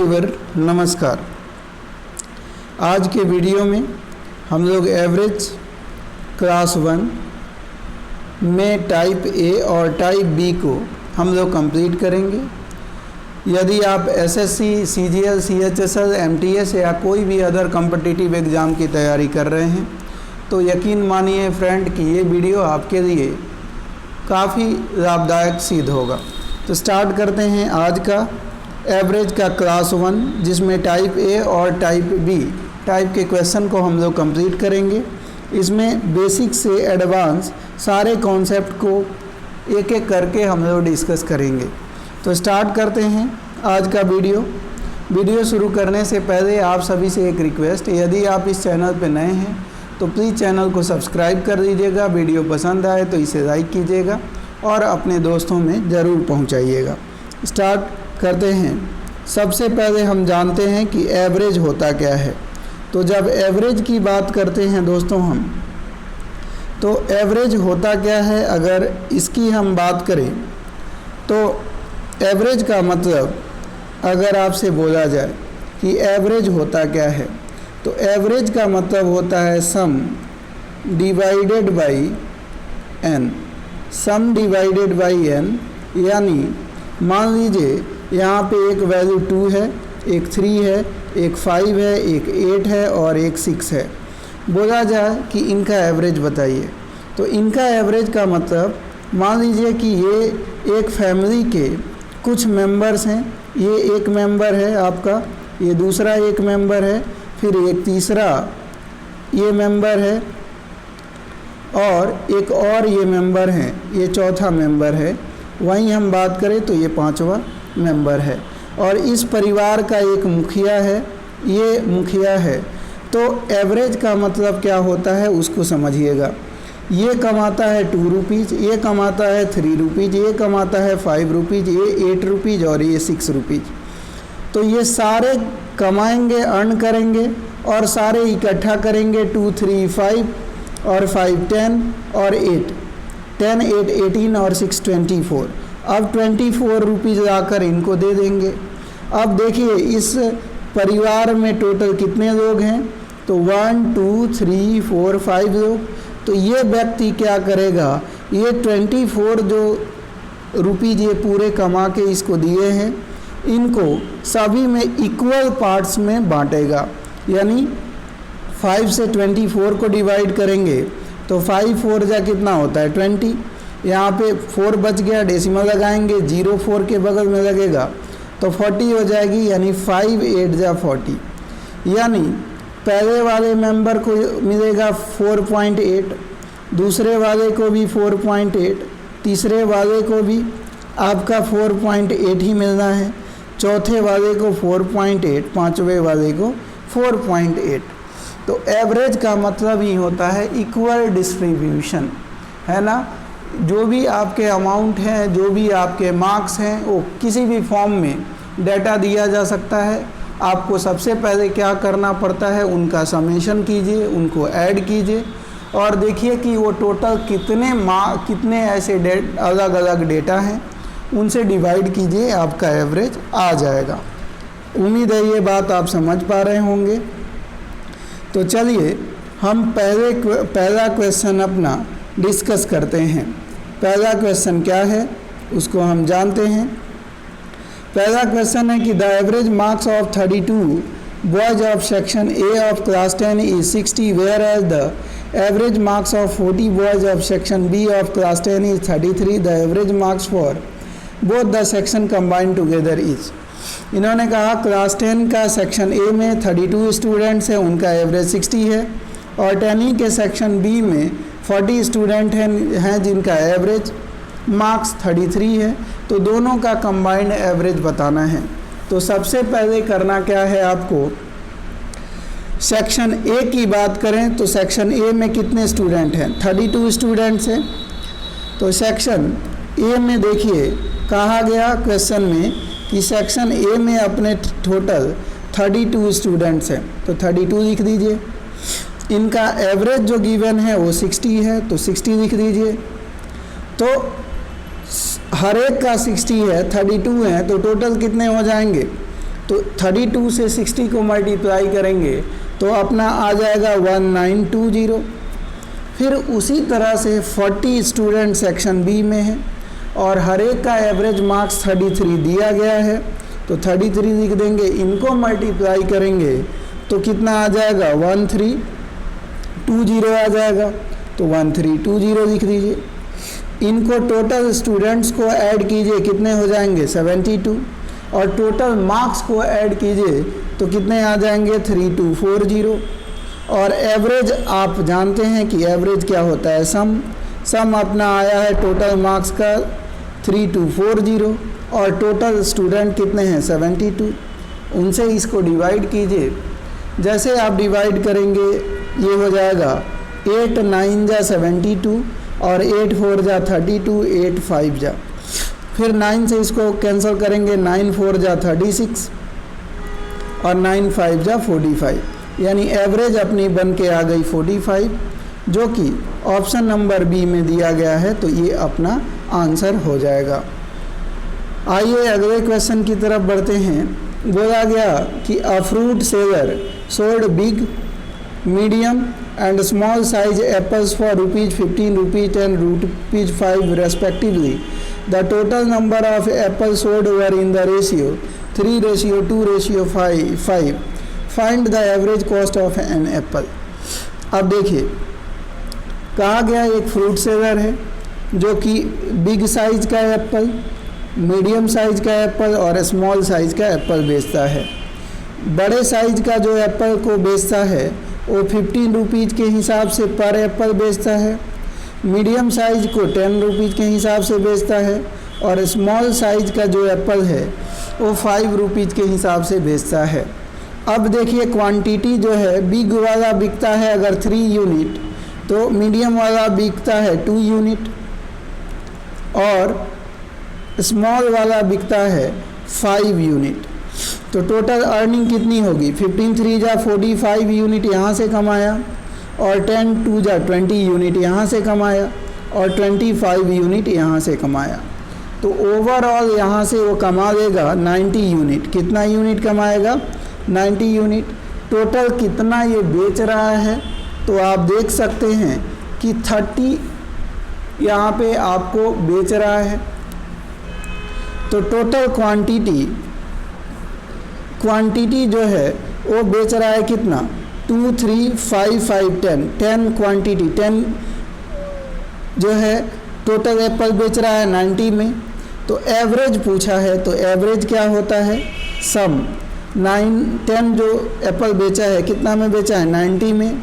Viewer नमस्कार। आज के वीडियो में हम लोग एवरेज क्लास 1 में टाइप ए और टाइप बी को हम लोग कंप्लीट करेंगे। यदि आप एसएससी, सीजीएल, सीएचएसएल, एमटीएस या कोई भी अदर कॉम्पिटिटिव एग्ज़ाम की तैयारी कर रहे हैं तो यकीन मानिए फ्रेंड कि ये वीडियो आपके लिए काफ़ी लाभदायक सिद्ध होगा। तो स्टार्ट करते हैं आज का एवरेज का क्लास 1, जिसमें टाइप ए और टाइप बी टाइप के क्वेश्चन को हम लोग कंप्लीट करेंगे। इसमें बेसिक से एडवांस सारे कॉन्सेप्ट को एक एक करके हम लोग डिस्कस करेंगे। तो स्टार्ट करते हैं आज का वीडियो शुरू करने से पहले आप सभी से एक रिक्वेस्ट, यदि आप इस चैनल पर नए हैं तो प्लीज़ चैनल को सब्सक्राइब कर दीजिएगा। वीडियो पसंद आए तो इसे लाइक कीजिएगा और अपने दोस्तों में ज़रूर पहुंचाइएगा। स्टार्ट करते हैं। सबसे पहले हम जानते हैं कि एवरेज होता क्या है। तो जब एवरेज की बात करते हैं दोस्तों हम, तो एवरेज होता क्या है, अगर इसकी हम बात करें तो एवरेज का मतलब अगर आपसे बोला जाए कि एवरेज होता क्या है, तो एवरेज का मतलब होता है sum divided by N. Sum divided by N, यानी मान लीजिए यहाँ पे एक वैल्यू 2 है, एक 3 है, एक 5 है, एक 8 है और एक 6 है। बोला जाए कि इनका एवरेज बताइए, तो इनका एवरेज का मतलब मान लीजिए कि ये एक फैमिली के कुछ मेंबर्स हैं। ये एक मेंबर है आपका, ये दूसरा एक मेंबर है, फिर एक तीसरा ये मेंबर है और एक और ये मेंबर है, ये चौथा मेंबर है। वहीं हम बात करें तो ये पांचवा मेंबर है और इस परिवार का एक मुखिया है, ये मुखिया है। तो एवरेज का मतलब क्या होता है उसको समझिएगा। ये कमाता है 2 रुपीज़, ये कमाता है 3 रुपीज़, ये कमाता है 5 रुपीज़, ये 8 रुपीज़ और ये 6 रुपीज़। तो ये सारे कमाएंगे, अर्न करेंगे और सारे इकट्ठा करेंगे। 2, 3, 5 और 5, 10 और 8, 10, 8, 18 और 6, 24। अब 24 रुपीज़ लाकर इनको दे देंगे। अब देखिए इस परिवार में टोटल कितने लोग हैं, तो 1, 2, 3, 4, 5 लोग। तो ये व्यक्ति क्या करेगा, ये 24 जो रुपीज़ ये पूरे कमा के इसको दिए हैं, इनको सभी में इक्वल पार्ट्स में बांटेगा। यानी 5 से 24 को डिवाइड करेंगे तो 5 4 जा कितना होता है 20। यहाँ पे 4 बच गया, डेसिमल लगाएंगे, 0 4 के बगल में लगेगा तो 40 हो जाएगी। यानी 5 8 जा 40। यानी पहले वाले मेंबर को मिलेगा 4.8, दूसरे वाले को भी 4.8, तीसरे वाले को भी आपका 4.8 ही मिलना है, चौथे वाले को 4.8, पांचवें वाले को 4.8। तो एवरेज का मतलब ही होता है इक्वल डिस्ट्रीब्यूशन, है ना। जो भी आपके अमाउंट हैं, जो भी आपके मार्क्स हैं, वो किसी भी फॉर्म में डाटा दिया जा सकता है। आपको सबसे पहले क्या करना पड़ता है, उनका समेशन कीजिए, उनको ऐड कीजिए और देखिए कि वो टोटल कितने ऐसे अलग अलग डेटा हैं, उनसे डिवाइड कीजिए, आपका एवरेज आ जाएगा। उम्मीद है ये बात आप समझ पा रहे होंगे। तो चलिए हम पहला क्वेश्चन अपना डिस्कस करते हैं। पहला क्वेश्चन क्या है उसको हम जानते हैं। पहला क्वेश्चन है कि the average marks of 32 boys of section A of class 10 is 60, whereas the average marks of 40 boys of section B of class 10 is 33। The average marks for both the section combined together is. इन्होंने कहा class 10 का section A में 32 students हैं, उनका average 60 है और 10 के section B में 40 स्टूडेंट हैं जिनका एवरेज मार्क्स 33 है। तो दोनों का कंबाइंड एवरेज बताना है। तो सबसे पहले करना क्या है आपको, सेक्शन ए की बात करें तो सेक्शन ए में कितने स्टूडेंट हैं, 32 स्टूडेंट्स हैं। तो सेक्शन ए में देखिए कहा गया क्वेश्चन में कि सेक्शन ए में अपने टोटल 32 स्टूडेंट्स हैं, तो 32 लिख दीजिए। इनका एवरेज जो गिवन है वो 60 है, तो 60 लिख दीजिए। तो हर एक का 60 है, 32 है, तो टोटल कितने हो जाएंगे तो 32 से 60 को मल्टीप्लाई करेंगे तो अपना आ जाएगा 1920। फिर उसी तरह से 40 स्टूडेंट सेक्शन बी में है और हर एक का एवरेज मार्क्स 33 दिया गया है, तो 33 लिख देंगे। इनको मल्टीप्लाई करेंगे तो कितना आ जाएगा 1320 आ जाएगा, तो 1320 लिख दीजिए। इनको टोटल स्टूडेंट्स को ऐड कीजिए, कितने हो जाएंगे 72, और टोटल मार्क्स को ऐड कीजिए तो कितने आ जाएंगे 3240। और एवरेज आप जानते हैं कि एवरेज क्या होता है, सम अपना आया है टोटल मार्क्स का 3240 और टोटल स्टूडेंट कितने हैं 72, उनसे इसको डिवाइड कीजिए। जैसे आप डिवाइड करेंगे ये हो जाएगा 8 9 जा 72 और 8 4 जा 32, 8 5 जा, फिर 9 से इसको कैंसिल करेंगे, 9 4 जा 36 और 9 5 जा 45, यानी एवरेज अपनी बन के आ गई 45, जो कि ऑप्शन नंबर बी में दिया गया है, तो ये अपना आंसर हो जाएगा। आइए अगले क्वेश्चन की तरफ बढ़ते हैं। बोला गया कि a fruit seller sold big, medium and small size apples for ₹15, ₹10, ₹5 respectively. The total number of apples sold were in the ratio 3:2:5. Find the average cost of an apple. अब देखिए कहा गया एक फ्रूट सेलर है जो कि big size का Apple, medium size का एप्पल और स्मॉल साइज का एप्पल बेचता है। बड़े साइज का जो एप्पल को बेचता है वो 15 रुपीज़ के हिसाब से पर एप्पल बेचता है, मीडियम साइज को 10 रुपीज़ के हिसाब से बेचता है और स्मॉल साइज का जो एप्पल है वो 5 रुपीज़ के हिसाब से बेचता है। अब देखिए क्वांटिटी जो है, बिग वाला बिकता है अगर 3 यूनिट, तो मीडियम वाला बिकता है 2 यूनिट और स्मॉल वाला बिकता है 5 यूनिट। तो टोटल अर्निंग कितनी होगी, 15 3 जा 45 यूनिट यहाँ से कमाया और 10 2 जा 20 यूनिट यहाँ से कमाया और 25 यूनिट यहाँ से कमाया। तो ओवरऑल यहाँ से वो कमा लेगा 90 यूनिट। कितना यूनिट कमाएगा, 90 यूनिट। टोटल कितना ये बेच रहा है, तो आप देख सकते हैं कि 30 यहाँ पे आपको बेच रहा है। तो टोटल क्वांटिटी जो है वो बेच रहा है कितना, 2 3 5 5 10 क्वांटिटी, 10 जो है टोटल एप्पल बेच रहा है 90 में। तो एवरेज पूछा है, तो एवरेज क्या होता है, सम 10 जो एप्पल बेचा है कितना में बेचा है 90 में,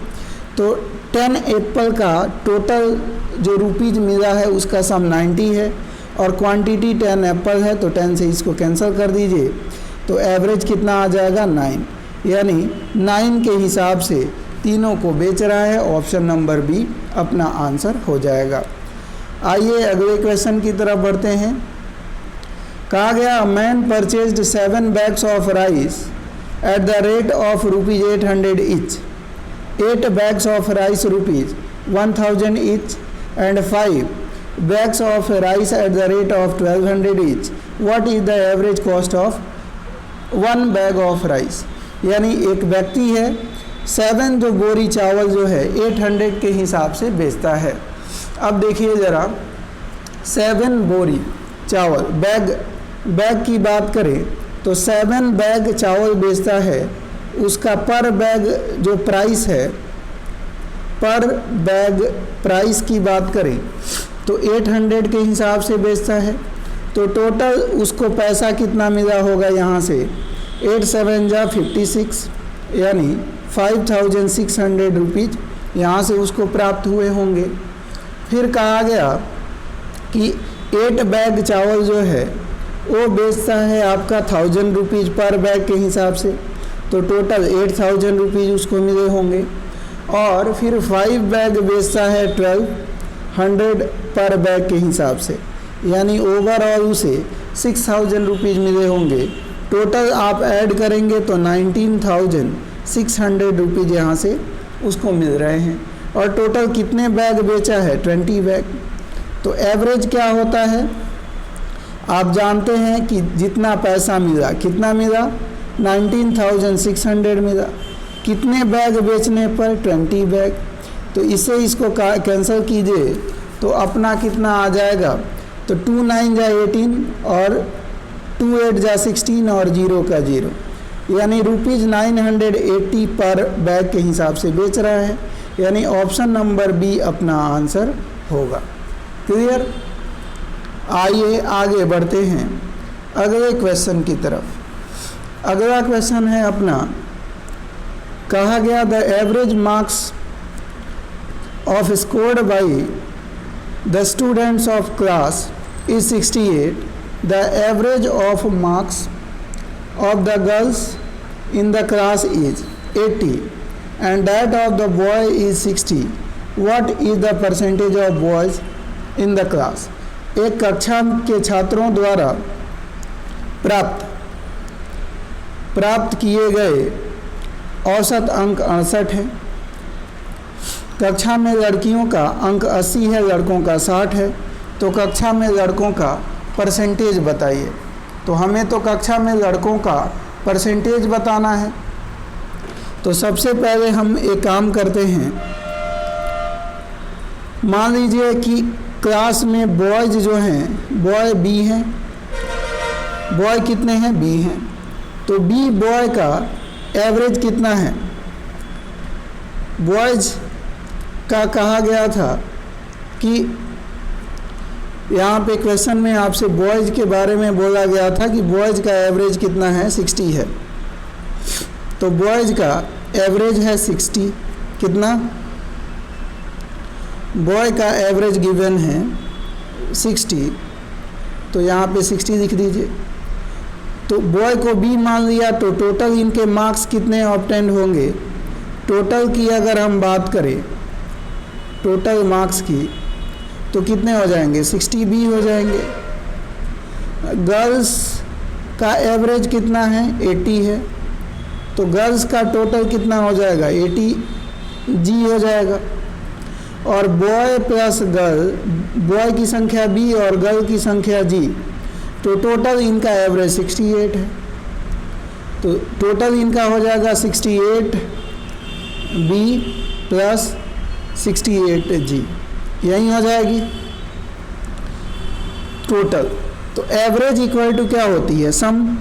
तो 10 एप्पल का टोटल जो रुपीज़ मिला है उसका सम 90 है और क्वांटिटी 10 एप्पल है, तो 10 से इसको कैंसिल कर दीजिए, तो एवरेज कितना आ जाएगा 9, यानी 9 के हिसाब से तीनों को बेच रहा है। ऑप्शन नंबर बी अपना आंसर हो जाएगा। आइए अगले क्वेश्चन की तरफ बढ़ते हैं। कहा गया man purchased 7 bags of rice at the rate of ₹800 each, 8 bags of rice ₹1000 each and 5 bags of rice at the rate of 1200 each. What is the average cost of 1 bag of rice. यानी एक व्यक्ति है 7 जो बोरी चावल जो है 800 के हिसाब से बेचता है। अब देखिए ज़रा, 7 बोरी चावल, बैग की बात करें तो 7 बैग चावल बेचता है, उसका पर बैग जो प्राइस है, पर बैग प्राइस की बात करें तो 800 के हिसाब से बेचता है। तो टोटल उसको पैसा कितना मिला होगा, यहाँ से 8 7 जा 56, यानी 5600 रुपीज़ यहाँ से उसको प्राप्त हुए होंगे। फिर कहा गया कि 8 बैग चावल जो है वो बेचता है आपका 1000 रुपीज़ पर बैग के हिसाब से, तो टोटल 8000 रुपीज़ उसको मिले होंगे। और फिर 5 बैग बेचता है 1200 पर बैग के हिसाब से, यानी ओवरऑल उसे 6000 रुपीज़ मिले होंगे। टोटल आप ऐड करेंगे तो 19600 रुपीज़ यहाँ से उसको मिल रहे हैं। और टोटल कितने बैग बेचा है, 20 बैग। तो एवरेज क्या होता है, आप जानते हैं कि जितना पैसा मिला, कितना मिला 19,600 मिला। कितने बैग बेचने पर? 20 बैग। तो इससे इसको कैंसिल कीजिए तो अपना कितना आ जाएगा? तो 2 9 जा 18 और 2 8 जा 16 और 0 का 0, यानी ₹980 पर बैग के हिसाब से बेच रहा है, यानी ऑप्शन नंबर बी अपना आंसर होगा। क्लियर? आइए आगे बढ़ते हैं अगले क्वेश्चन की तरफ। अगला क्वेश्चन है अपना, कहा गया the average marks of scored by the students of class is 68, the average of marks of the girls in the class is 80 and that of the boy is 60. What is the percentage of boys in the class? एक कक्षा के छात्रों द्वारा प्राप्त किए गए औसत अंक 68 है। कक्षा में लड़कियों का अंक 80 है, लड़कों का 60 है। तो कक्षा में लड़कों का परसेंटेज बताइए। तो हमें तो कक्षा में लड़कों का परसेंटेज बताना है। तो सबसे पहले हम एक काम करते हैं, मान लीजिए कि क्लास में बॉयज़ जो हैं, बॉय बी हैं। बॉय कितने हैं? बी हैं। तो बी बॉय का एवरेज कितना है? बॉयज़ का कहा गया था कि यहाँ पे क्वेश्चन में आपसे बॉयज़ के बारे में बोला गया था कि बॉयज़ का एवरेज कितना है? 60 है। तो बॉयज़ का एवरेज है 60। कितना? बॉय का एवरेज गिवन है 60, तो यहाँ पे 60 लिख दीजिए। तो बॉय को बी मान लिया, तो टोटल इनके मार्क्स कितने ऑब्टेन होंगे? टोटल की अगर हम बात करें, टोटल मार्क्स की, तो कितने हो जाएंगे? 60 बी हो जाएंगे। गर्ल्स का एवरेज कितना है? 80 है। तो गर्ल्स का टोटल कितना हो जाएगा? 80 जी हो जाएगा। और बॉय प्लस गर्ल, बॉय की संख्या बी और गर्ल की संख्या जी, तो टोटल इनका एवरेज 68 है। तो टोटल इनका हो जाएगा 68 बी प्लस 68 जी, यही हो जाएगी टोटल। तो एवरेज इक्वल टू क्या होती है? सम।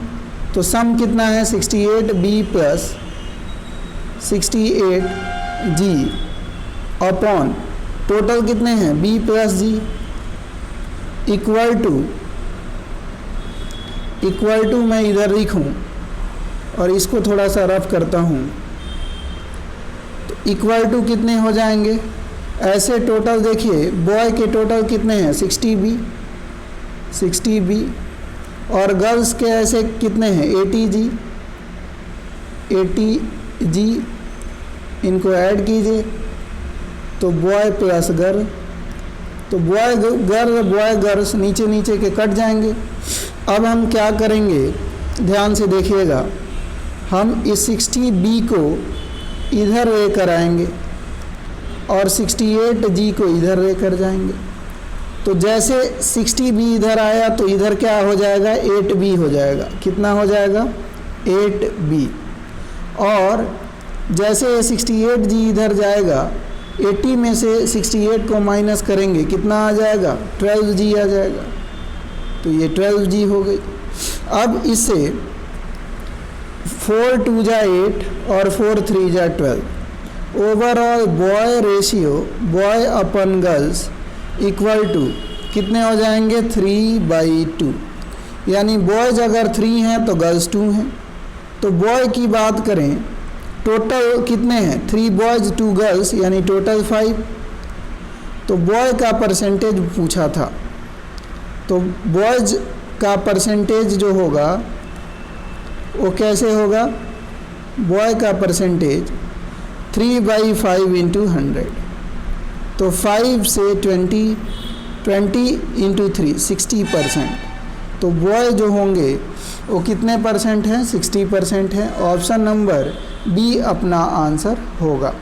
तो सम कितना है? 68 B plus 68 G upon total कितने हैं? B plus G equal to मैं इधर लिखूं और इसको थोड़ा सा रफ करता हूं। तो इक्वल टू कितने हो जाएंगे? ऐसे टोटल देखिए, बॉय के टोटल कितने हैं? 60 बी और गर्ल्स के ऐसे कितने हैं? 80 जी। इनको ऐड कीजिए तो बॉय प्लस गर्ल, तो बॉय गर्ल बॉय गर्ल्स नीचे नीचे के कट जाएंगे। अब हम क्या करेंगे, ध्यान से देखिएगा, हम इस 60 बी को इधर लेकर आएंगे और 68 जी को इधर लेकर जाएंगे। तो जैसे 60 बी इधर आया तो इधर क्या हो जाएगा? 8 बी हो जाएगा। कितना हो जाएगा? 8 बी। और जैसे 68 जी इधर जाएगा, 80 में से 68 को माइनस करेंगे, कितना आ जाएगा? 12 जी आ जाएगा। तो ये 12 जी हो गई। अब इससे 4 2 जा 8 और 4 3 जा 12, overall boy ratio boy upon girls equal to कितने हो जाएंगे? 3/2। यानी बॉयज़ अगर 3 हैं तो गर्ल्स 2 हैं। तो बॉय की बात करें, टोटल कितने हैं? 3 बॉयज़ 2 गर्ल्स, यानी टोटल 5। तो बॉय का परसेंटेज पूछा था, तो बॉयज़ का परसेंटेज जो होगा वो कैसे होगा? बॉय का परसेंटेज 3/5 इंटू 100। तो 5 से 20 इंटू 3 60%। तो बॉय जो होंगे वो कितने परसेंट हैं? 60% हैं। ऑप्शन नंबर बी अपना आंसर होगा।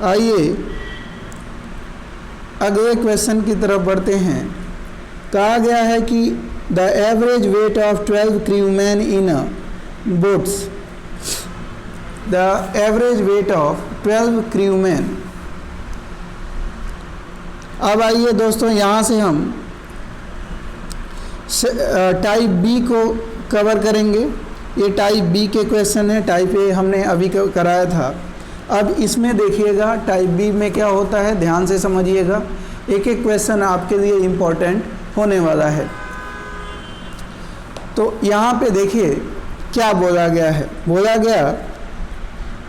आइए अगले क्वेश्चन की तरफ बढ़ते हैं। कहा गया है कि the average weight of 12 crewman in a boats. The average weight of 12 crewmen. अब आइए दोस्तों, यहाँ से हम टाइप बी को कवर करेंगे। ये टाइप बी के क्वेश्चन है, टाइप ए हमने अभी कराया था। अब इसमें देखिएगा टाइप बी में क्या होता है, ध्यान से समझिएगा, एक एक क्वेश्चन आपके लिए इम्पोर्टेंट होने वाला है। तो यहाँ पे देखिए क्या बोला गया है, बोला गया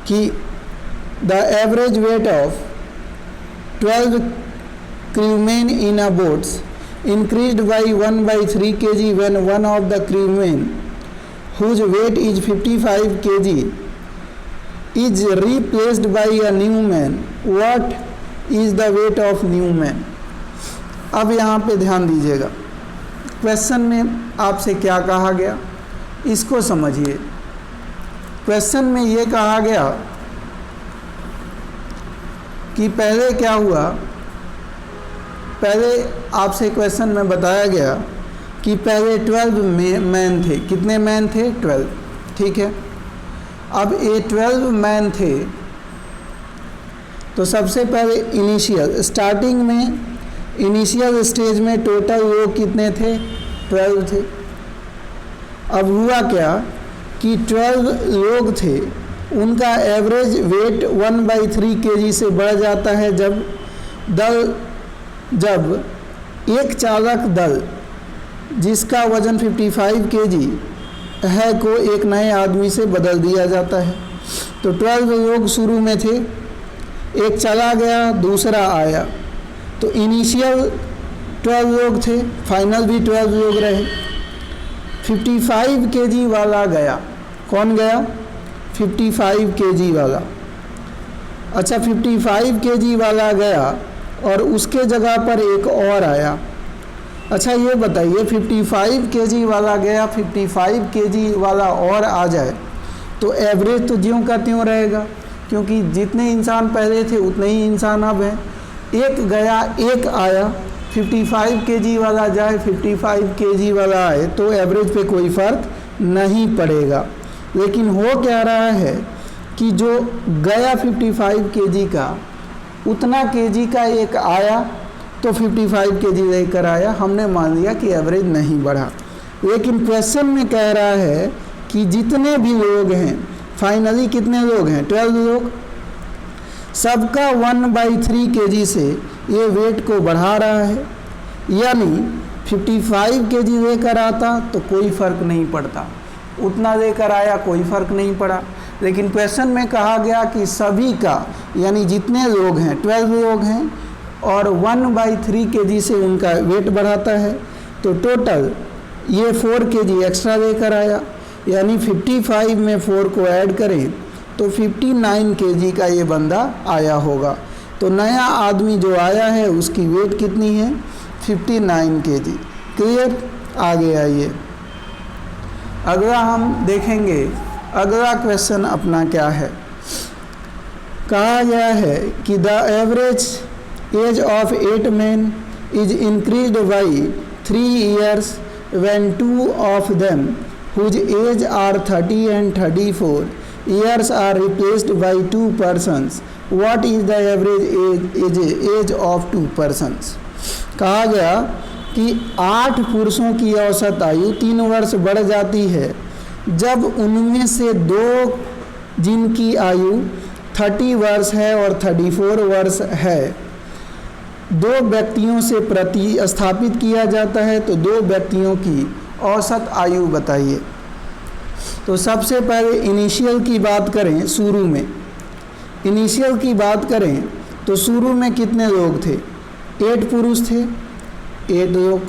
कि the average weight of 12 crewmen in a boats increased by 1/3 kg when one of the crewmen whose weight is 55 kg is replaced by a new man. What is the weight of new man? अब यहाँ पे ध्यान दीजिएगा, question में आपसे क्या कहा गया इसको समझिए। क्वेश्चन में ये कहा गया कि पहले क्या हुआ, पहले आपसे क्वेश्चन में बताया गया कि पहले 12 मैन थे। कितने मैन थे? 12, ठीक है। अब ये 12 मैन थे, तो सबसे पहले इनिशियल स्टार्टिंग में, इनिशियल स्टेज में टोटल लोग कितने थे? 12 थे। अब हुआ क्या कि 12 लोग थे, उनका एवरेज वेट 1/3 kg से बढ़ जाता है जब एक चालक दल जिसका वज़न 55 kg है को एक नए आदमी से बदल दिया जाता है। तो 12 लोग शुरू में थे, एक चला गया, दूसरा आया, तो इनिशियल 12 लोग थे, फाइनल भी 12 लोग रहे। 55 kg वाला गया, कौन गया? 55 kg वाला। अच्छा, 55 kg वाला गया और उसके जगह पर एक और आया। अच्छा ये बताइए, 55 kg वाला गया, 55 kg वाला और आ जाए तो एवरेज तो ज्यों का त्यों रहेगा, क्योंकि जितने इंसान पहले थे उतने ही इंसान अब हैं। एक गया, एक आया, 55 kg वाला जाए, 55 kg वाला आए, तो एवरेज पे कोई फ़र्क नहीं पड़ेगा। लेकिन हो क्या रहा है कि जो गया 55 kg का, उतना kg का एक आया तो 55 kg लेकर आया, हमने मान लिया कि एवरेज नहीं बढ़ा। लेकिन क्वेश्चन में कह रहा है कि जितने भी लोग हैं, फाइनली कितने लोग हैं? 12 लोग, सबका 1/3 kg से ये वेट को बढ़ा रहा है। यानी 55 kg लेकर आता तो कोई फ़र्क नहीं पड़ता, उतना लेकर आया कोई फ़र्क नहीं पड़ा। लेकिन क्वेश्चन में कहा गया कि सभी का, यानी जितने लोग हैं 12 लोग हैं और 1/3 kg से उनका वेट बढ़ाता है, तो टोटल ये 4 kg एक्स्ट्रा लेकर आया। यानी 55 में 4 को ऐड करें तो 59 kg का ये बंदा आया होगा। तो नया आदमी जो आया है उसकी वेट कितनी है? 59 kg। क्लियर? आगे आइए, अगला हम देखेंगे। अगला क्वेश्चन अपना क्या है? कहा गया है कि the average age of 8 men is increased by 3 years when 2 of them whose age are 30 and 34 years are replaced by 2 persons. What is the average age of 2 persons? कहा गया कि 8 पुरुषों की औसत आयु 3 वर्ष बढ़ जाती है जब उनमें से 2 जिनकी आयु 30 वर्ष है और 34 वर्ष है, 2 व्यक्तियों से प्रतिस्थापित किया जाता है। तो 2 व्यक्तियों की औसत आयु बताइए। तो सबसे पहले इनिशियल की बात करें, शुरू में इनिशियल की बात करें तो शुरू में कितने लोग थे? 8 पुरुष थे, 8 लोग।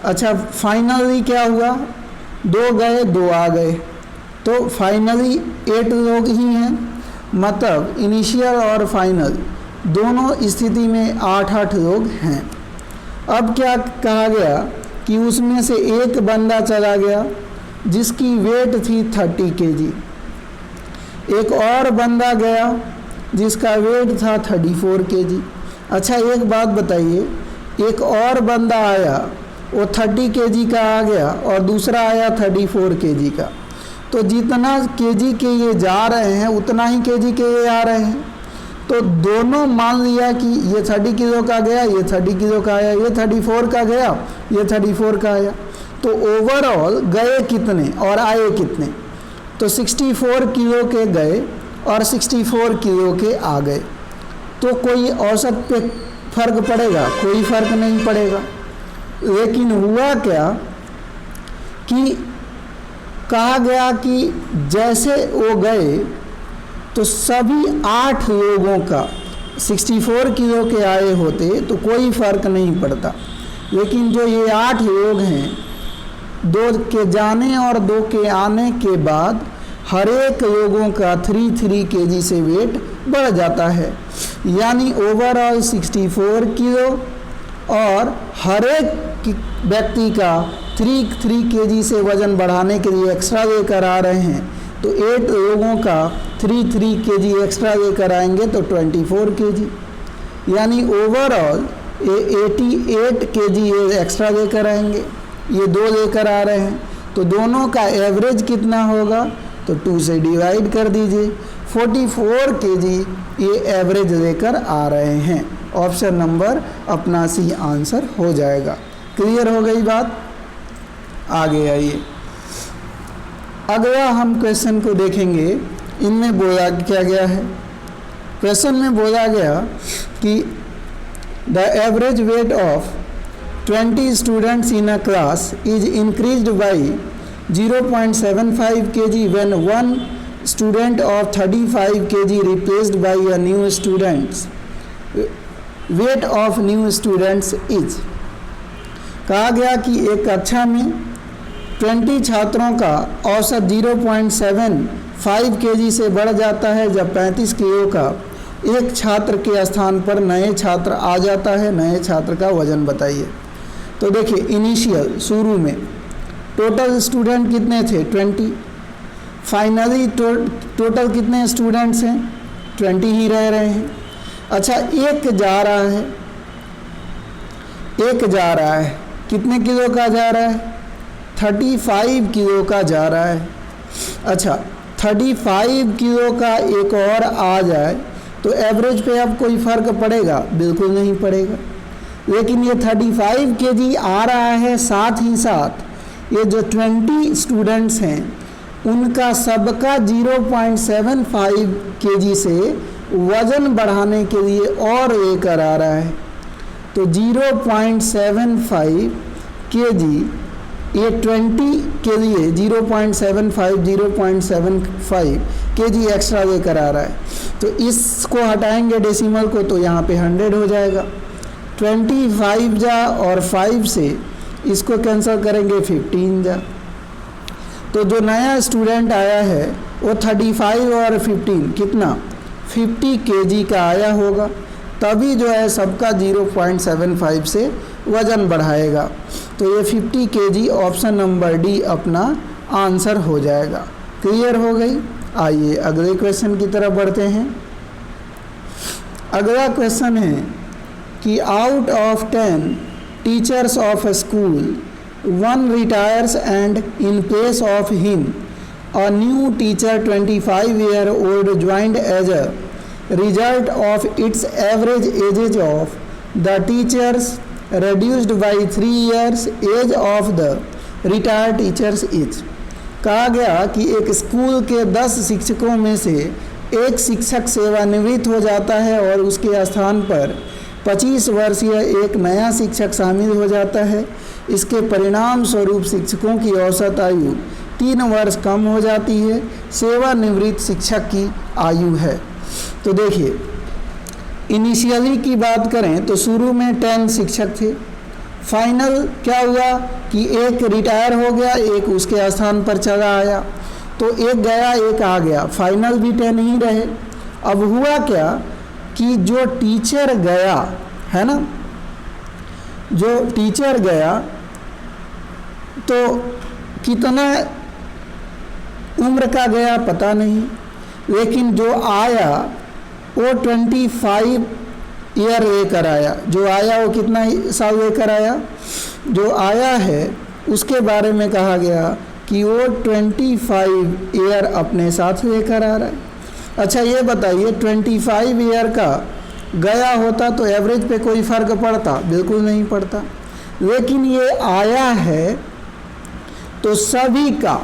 अच्छा, फाइनली क्या हुआ? 2 गए, 2 आ गए, तो फाइनली 8 लोग ही हैं। मतलब इनिशियल और फाइनल दोनों स्थिति में 8-8 लोग हैं। अब क्या कहा गया कि उसमें से एक बंदा चला गया जिसकी वेट थी 30 kg, एक और बंदा गया जिसका वेट था 34 kg। अच्छा एक बात बताइए, एक और बंदा आया वो 30 kg का आ गया और दूसरा आया 34 kg का, तो जितना केजी के ये जा रहे हैं उतना ही केजी के ये आ रहे हैं। तो दोनों मान लिया कि ये 30 किलो का गया, ये 30 किलो का आया, ये 34 का गया, ये 34 का आया। तो ओवरऑल गए कितने और आए कितने? तो 64 किलो के गए और 64 किलो के आ गए। तो कोई औसत पे फर्क पड़ेगा? कोई फर्क नहीं पड़ेगा। लेकिन हुआ क्या कि कहा गया कि जैसे वो गए तो सभी 8 लोगों का 64 किलो के आए होते तो कोई फर्क नहीं पड़ता। लेकिन जो ये 8 लोग हैं, 2 के जाने और 2 के आने के बाद हर एक लोगों का 3 केजी से वेट बढ़ जाता है। यानी ओवरऑल 64 किलो और हर एक व्यक्ति का 3 केजी से वज़न बढ़ाने के लिए एक्स्ट्रा लेकर आ रहे हैं। तो 8 लोगों का 3 केजी एक्स्ट्रा लेकर आएंगे तो 24 केजी, यानी ओवरऑल 88 केजी ये एक्स्ट्रा लेकर आएंगे। ये 2 लेकर आ रहे हैं तो दोनों का एवरेज कितना होगा? तो 2 से डिवाइड कर दीजिए। 44 केजी ये एवरेज लेकर आ रहे हैं। ऑप्शन नंबर अपना सी आंसर हो जाएगा। क्लियर हो गई बात? आगे आइए, अगला हम क्वेश्चन को देखेंगे। इनमें बोला क्या गया है? क्वेश्चन में बोला गया कि the average weight of 20 students in a class is increased by 0.75 kg when one student of 35 kg replaced by a new students. Weight of new students is, कहा गया कि एक कक्षा में 20 छात्रों का औसत 0.75 kg से बढ़ जाता है जब 35 किलो का एक छात्र के स्थान पर नए छात्र आ जाता है। नए छात्र का वजन बताइए। तो देखिए, इनिशियल शुरू में टोटल स्टूडेंट कितने थे? 20। फाइनली टोटल कितने स्टूडेंट्स हैं? 20 ही रह रहे हैं। अच्छा, एक जा रहा है, कितने किलो का जा रहा है? 35 किलो का जा रहा है। अच्छा, 35 किलो का एक और आ जाए तो एवरेज पे अब कोई फ़र्क पड़ेगा? बिल्कुल नहीं पड़ेगा। लेकिन ये 35 केजी आ रहा है, साथ ही साथ ये जो 20 स्टूडेंट्स हैं उनका सबका 0.75 केजी से वज़न बढ़ाने के लिए और लेकर आ रहा है। तो 0.75 केजी ये 20 के लिए 0.75 केजी एक्स्ट्रा लेकर आ रहा है। तो इसको हटाएंगे डेसिमल को तो यहाँ पे 100 हो जाएगा। 25 जा और 5 से इसको कैंसिल करेंगे 15 जा। तो जो नया स्टूडेंट आया है वो 35 और 15 कितना 50 केजी का आया होगा, तभी जो है सबका 0.75 से वज़न बढ़ाएगा। तो ये 50 केजी ऑप्शन नंबर डी अपना आंसर हो जाएगा। क्लियर हो गई? आइए अगले क्वेश्चन की तरफ बढ़ते हैं। अगला क्वेश्चन है कि out of 10 teachers of a school, one retires and in place of him a new teacher 25-year-old joined as a result of its average ages of the teachers reduced by 3 years, age of the retired teachers is। कहा गया कि एक school के 10 शिक्षकों में से एक शिक्षक सेवानिवृत्त हो जाता है और उसके स्थान पर 25 वर्षीय एक नया शिक्षक शामिल हो जाता है। इसके परिणाम स्वरूप शिक्षकों की औसत आयु 3 वर्ष कम हो जाती है। सेवानिवृत्त शिक्षक की आयु है। तो देखिए, इनिशियली की बात करें तो शुरू में 10 शिक्षक थे। फाइनल क्या हुआ कि एक रिटायर हो गया, एक उसके स्थान पर चला आया। तो एक गया एक आ गया, फाइनल भी 10 ही रहे। अब हुआ क्या कि जो टीचर गया है ना, जो टीचर गया तो कितना उम्र का गया पता नहीं, लेकिन जो आया वो 25 ईयर लेकर आया। जो आया वो कितना साल लेकर आया? जो आया है उसके बारे में कहा गया कि वो 25 ईयर अपने साथ लेकर आ रहा है। अच्छा ये बताइए 25 ईयर का गया होता तो एवरेज पे कोई फ़र्क पड़ता? बिल्कुल नहीं पड़ता। लेकिन ये आया है तो सभी का,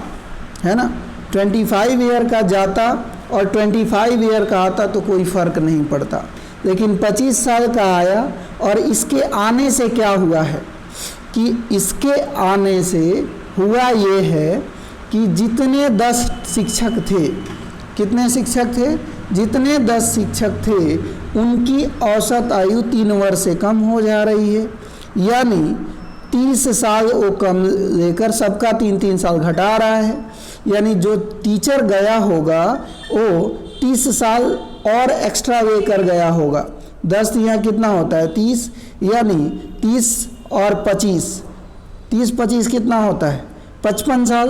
है ना, 25 ईयर का जाता और 25 ईयर का आता तो कोई फ़र्क नहीं पड़ता। लेकिन 25 साल का आया और इसके आने से क्या हुआ है कि इसके आने से हुआ ये है कि जितने 10 शिक्षक थे, कितने शिक्षक थे? जितने 10 शिक्षक थे उनकी औसत आयु 3 वर्ष से कम हो जा रही है। यानी 30 साल वो कम लेकर सबका 3-3 साल घटा रहा है। यानी जो टीचर गया होगा वो 30 साल और एक्स्ट्रा लेकर गया होगा। 10 यहाँ कितना होता है? 30, यानी 30 और 25, 30-25 कितना होता है? 55 साल।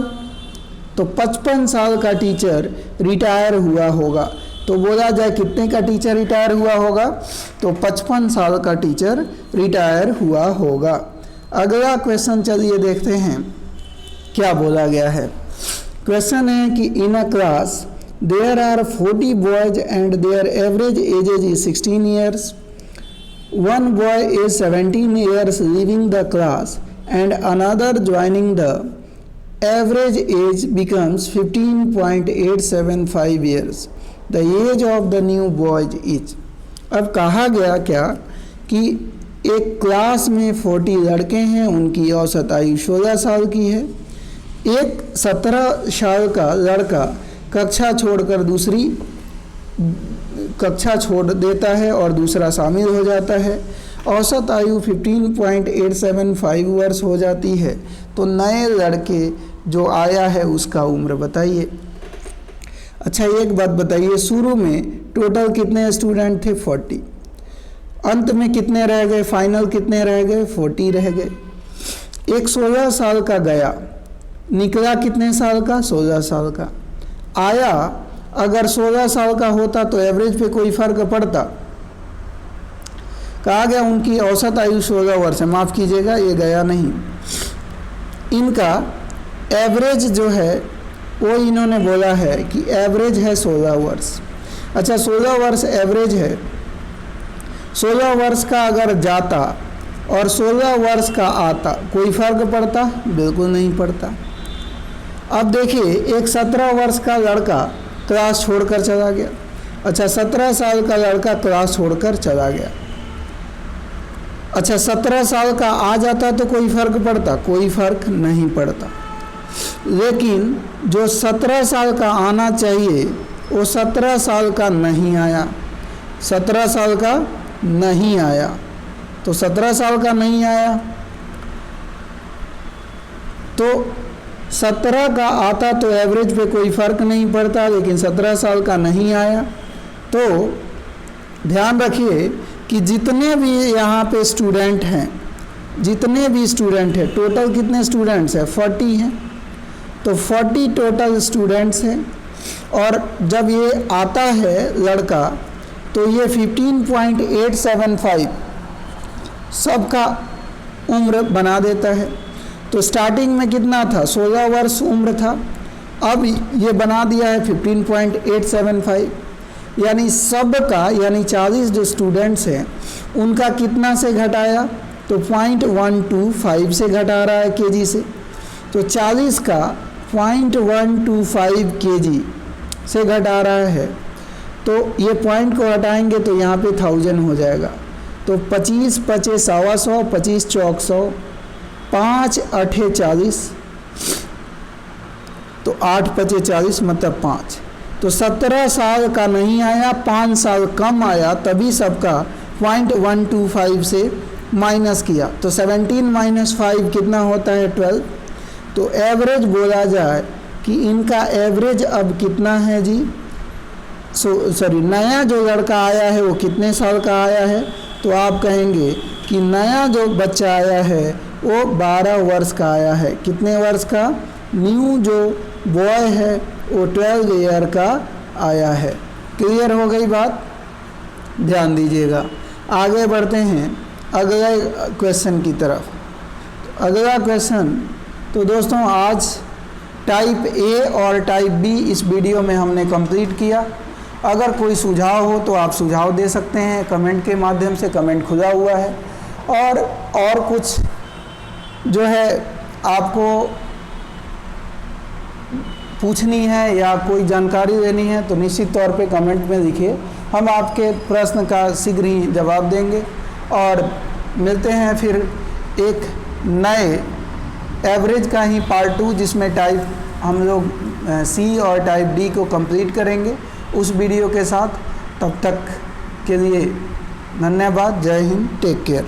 तो 55 साल का टीचर रिटायर हुआ होगा। तो बोला जाए कितने का टीचर रिटायर हुआ होगा? तो 55 साल का टीचर रिटायर हुआ होगा। अगला क्वेश्चन चलिए देखते हैं क्या बोला गया है। क्वेश्चन है कि in a class there are 40 boys and their average ages is 16 years. One boy is 17 years leaving the class and another joining the average age becomes 15.875 years. The age of the new boy is. अब कहा गया क्या कि एक class में 40 लड़के हैं, उनकी औसत आयु 16 साल की है। एक 17 साल का लड़का कक्षा छोड़कर दूसरी कक्षा छोड़ देता है और दूसरा शामिल हो जाता है। औसत आयु 15.875 वर्ष हो जाती है। तो नए लड़के जो आया है उसका उम्र बताइए। अच्छा एक बात बताइए, शुरू में टोटल कितने स्टूडेंट थे? 40। अंत में कितने रह गए? फाइनल कितने रह गए? 40 रह गए। एक 16 साल का गया, निकला कितने साल का? 16 साल का। आया अगर 16 साल का होता तो एवरेज पे कोई फ़र्क पड़ता? कहा गया उनकी औसत आयु 16 वर्ष है। माफ़ कीजिएगा ये गया नहीं, इनका एवरेज जो है वो इन्होंने बोला है कि एवरेज है 16 वर्ष। अच्छा 16 वर्ष एवरेज है। 16 वर्ष का अगर जाता और 16 वर्ष का आता कोई फ़र्क पड़ता? बिल्कुल नहीं पड़ता। अब देखिए एक 17 वर्ष का लड़का क्लास छोड़कर चला गया। अच्छा 17 साल का लड़का क्लास छोड़कर चला गया। अच्छा 17 साल का आ जाता तो कोई फ़र्क पड़ता? कोई फ़र्क नहीं पड़ता। लेकिन जो 17 साल का आना चाहिए वो 17 साल का नहीं आया। 17 साल का नहीं आया। तो 17 साल का नहीं आया तो 17 का आता तो एवरेज पे कोई फ़र्क नहीं पड़ता। लेकिन 17 साल का नहीं आया तो ध्यान रखिए कि जितने भी यहाँ पे स्टूडेंट हैं, जितने भी स्टूडेंट हैं, टोटल कितने स्टूडेंट्स हैं? 40 हैं। तो 40 टोटल स्टूडेंट्स हैं। और जब ये आता है लड़का तो ये 15.875 सबका उम्र बना देता है। तो स्टार्टिंग में कितना था? 16 वर्ष उम्र था। अब ये बना दिया है 15.875। यानी सबका, यानी 40 जो स्टूडेंट्स हैं उनका कितना से घटाया? तो 0.125 से घटा रहा है केजी से। तो 40 का 0.125 केजी से घटा रहा है। तो ये पॉइंट को हटाएंगे तो यहाँ पे 1000 हो जाएगा। तो 25 पचे 125, 25 चौक 100, 5 8 40, तो 8 पचे 40 मतलब 5। तो 17 साल का नहीं आया, 5 साल कम आया, तभी सबका 0.125 से माइनस किया। तो 17 माइनस 5 कितना होता है? 12। तो एवरेज बोला जाए कि इनका एवरेज अब कितना है जी? सॉरी, नया जो लड़का आया है वो कितने साल का आया है? तो आप कहेंगे कि नया जो बच्चा आया है वो 12 वर्ष का आया है। कितने वर्ष का? न्यू जो बॉय है वो 12 ईयर का आया है। क्लियर हो गई बात? ध्यान दीजिएगा। आगे बढ़ते हैं अगले क्वेश्चन की तरफ। अगला क्वेश्चन तो दोस्तों आज टाइप ए और टाइप बी इस वीडियो में हमने कंप्लीट किया। अगर कोई सुझाव हो तो आप सुझाव दे सकते हैं कमेंट के माध्यम से, कमेंट खुला हुआ है। और कुछ जो है आपको पूछनी है या कोई जानकारी देनी है तो निश्चित तौर पे कमेंट में लिखिए, हम आपके प्रश्न का शीघ्र ही जवाब देंगे। और मिलते हैं फिर एक नए एवरेज का ही पार्ट 2 जिसमें टाइप हम लोग सी और टाइप डी को कंप्लीट करेंगे उस वीडियो के साथ। तब तक के लिए धन्यवाद। जय हिंद, टेक केयर।